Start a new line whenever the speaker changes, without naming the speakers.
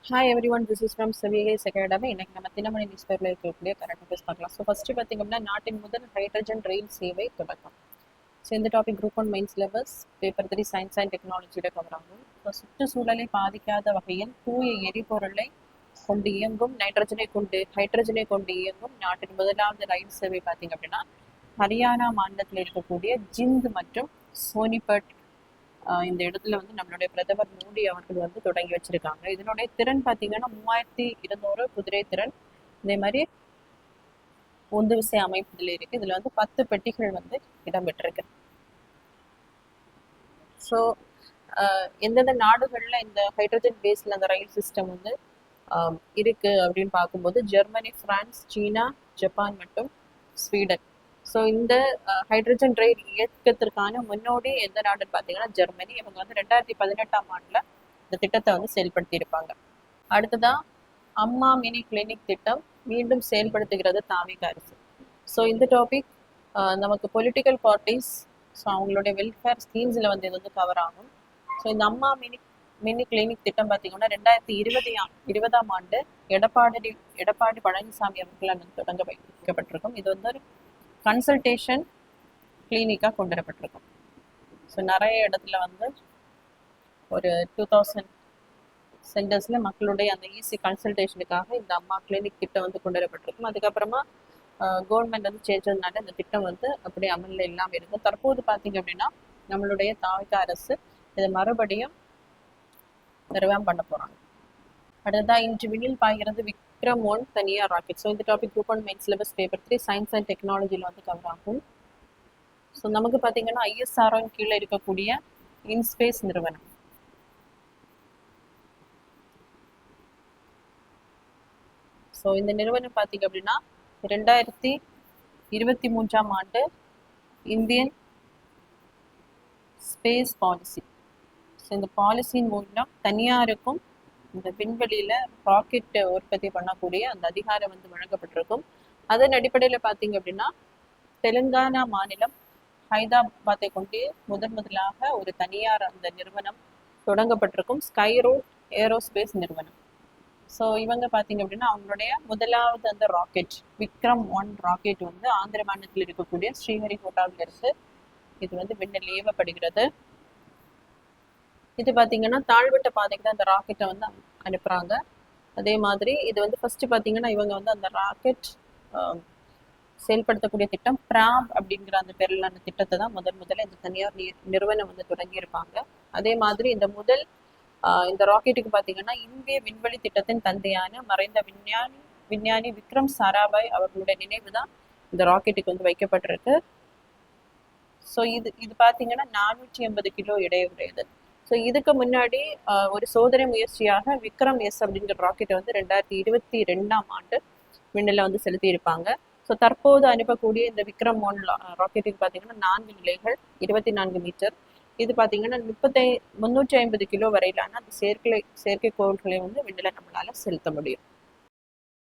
Hi everyone, this is from செவிகேஸ் academy. இன்னைக்கு நம்ம தினமணி நியூஸ் பேப்பரில் இருக்கக்கூடிய கரண்ட் அஃபேர்ஸ் பார்க்கலாம். ஸோ ஃபஸ்ட்டு பார்த்திங்க அப்படின்னா, நாட்டின் முதல் ஹைட்ரஜன் ரயில் சேவை தொடக்கம். ஸோ இந்த topic group 1 main syllabus paper 3 science and டெக்னாலஜியோட கவர் ஆகும். ஸோ சுற்றுச்சூழலை பாதிக்காத வகையில் தூய எரிபொருளை கொண்டு இயங்கும் ஹைட்ரஜனை கொண்டு இயங்கும் நாட்டின் முதலாவது ரயில் சேவை பார்த்திங்க அப்படின்னா, ஹரியானா மாநிலத்தில் இருக்கக்கூடிய ஜிந்த் மற்றும் சோனிபட் இந்த இடத்துல வந்து நம்மளுடைய பிரதமர் மோடி அவர்கள் வந்து தொடங்கி வச்சிருக்காங்க. இதனுடைய திறன் பார்த்தீங்கன்னா 3200 குதிரை திறன். இதே மாதிரி உந்து விசை அமைப்பு இதில் இருக்கு. இதுல வந்து 10 பெட்டிகள் வந்து இடம்பெற்றிருக்கு. ஸோ எந்தெந்த நாடுகள்ல இந்த ஹைட்ரஜன் பேஸ்ல அந்த ரயில் சிஸ்டம் வந்து இருக்கு அப்படின்னு பார்க்கும்போது ஜெர்மனி, பிரான்ஸ், சீனா, ஜப்பான் மற்றும் ஸ்வீடன். ஸோ இந்த ஹைட்ரஜன் ரயில் இயக்கத்திற்கான முன்னோடி எந்த நாடுன்னு பார்த்தீங்கன்னா ஜெர்மனி. இவங்க வந்து 2018ஆம் ஆண்டில் இந்த திட்டத்தை வந்து செயல்படுத்தி இருப்பாங்க. அடுத்ததான் அம்மா மினி கிளினிக் திட்டம் மீண்டும் செயல்படுத்துகிறது தாமிக அரசு. ஸோ இந்த டாபிக் நமக்கு பொலிட்டிக்கல் பார்ட்டிஸ், ஸோ அவங்களுடைய வெல்ஃபேர் ஸ்கீம்ஸில் வந்து இது வந்து கவர் ஆகும். ஸோ இந்த அம்மா மினி கிளினிக் திட்டம் பார்த்தீங்கன்னா 2020ஆம் ஆண்டு எடப்பாடி பழனிசாமி அவர்களால் தொடங்க வைக்கப்பட்டிருக்கும். இது வந்து ஒரு கன்சல்டேஷன் கிளினிக்காக கொண்டு வரப்பட்டிருக்கும். ஸோ நிறைய இடத்துல வந்து ஒரு 2000 சென்டர்ஸில் மக்களுடைய அந்த ஈஸி கன்சல்டேஷனுக்காக இந்த அம்மா கிளினிக் திட்டம் வந்து கொண்டு வரப்பட்டிருக்கும். அதுக்கப்புறமா கவர்மெண்ட் வந்து சேஞ்சதுனால இந்த திட்டம் வந்து அப்படியே அமலில் இல்லாமல் இருக்கும். தற்போது பார்த்தீங்க அப்படின்னா நம்மளுடைய தாமிக அரசு இதை மறுபடியும் நிறைவேம் பண்ண போகிறாங்க. அடுத்ததான் இன்று விண்ணில் பாய்கிறது விக்ரம் 1 தனியார் ராக்கெட். ஸோ இந்த topic group 1 main syllabus paper 3 science and டெக்னாலஜியில் வந்து கவர் ஆகும். ஸோ நமக்கு பார்த்தீங்கன்னா ISRO கீழே இருக்கக்கூடிய இன்ஸ்பேஸ் நிறுவனம். ஸோ இந்த நிறுவனம் பார்த்தீங்க அப்படின்னா 2023ஆம் ஆண்டு இந்தியன் ஸ்பேஸ் பாலிசி. ஸோ இந்த பாலிசியின் மூலம் தனியாருக்கும் இந்த விண்வெளியில ராக்கெட் உற்பத்தி பண்ணக்கூடிய அந்த அதிகாரம் வந்து வழங்கப்பட்டிருக்கும். அதன் அடிப்படையில் பார்த்தீங்க அப்படின்னா தெலுங்கானா மாநிலம் ஹைதராபாத்தை கொண்டு முதலாக ஒரு தனியார் அந்த நிறுவனம் தொடங்கப்பட்டிருக்கும், ஸ்கைரோட் ஏரோஸ்பேஸ் நிறுவனம். ஸோ இவங்க பார்த்தீங்க அப்படின்னா அவங்களுடைய முதலாவது அந்த ராக்கெட் விக்ரம் 1 ராக்கெட் வந்து ஆந்திர மாநிலத்தில் இருக்கக்கூடிய ஸ்ரீஹரிகோட்டாவில் இருந்து இது வந்து விண்ணில் ஏவப்படுகிறது. இது பார்த்தீங்கன்னா தாழ்வட்ட பாதைக்கு தான் அந்த ராக்கெட்டை வந்து அனுப்புகிறாங்க. அதே மாதிரி இது வந்து ஃபர்ஸ்ட் பார்த்தீங்கன்னா இவங்க வந்து அந்த ராக்கெட் செயல்படுத்தக்கூடிய திட்டம் பிராப் அப்படிங்கிற அந்த பேரிலான திட்டத்தை தான் முதல்ல இந்த தனியார் நிறுவனம் வந்து தொடங்கியிருப்பாங்க. அதே மாதிரி இந்த ராக்கெட்டுக்கு பார்த்தீங்கன்னா இந்திய விண்வெளி திட்டத்தின் தந்தையான மறைந்த விஞ்ஞானி விக்ரம் சாராபாய் அவர்களுடைய நினைவு தான் இந்த ராக்கெட்டுக்கு வந்து வைக்கப்பட்டிருக்கு. ஸோ இது பார்த்தீங்கன்னா 480 கிலோ எடையுடையது. ஸோ இதுக்கு முன்னாடி ஒரு சோதனை முயற்சியாக விக்ரம் S அப்படிங்கிற ராக்கெட்டை வந்து 2022ஆம் ஆண்டு விண்ணில் வந்து செலுத்தி இருப்பாங்க. ஸோ தற்போது அனுப்பக்கூடிய இந்த விக்ரம் 1 ராக்கெட்டுக்கு பார்த்தீங்கன்னா 4 நிலைகள், 24 மீட்டர். இது பார்த்தீங்கன்னா 350 கிலோ வரையிலான அந்த செயற்கைக்கோள்களை வந்து விண்ணில் நம்மளால செலுத்த முடியும்.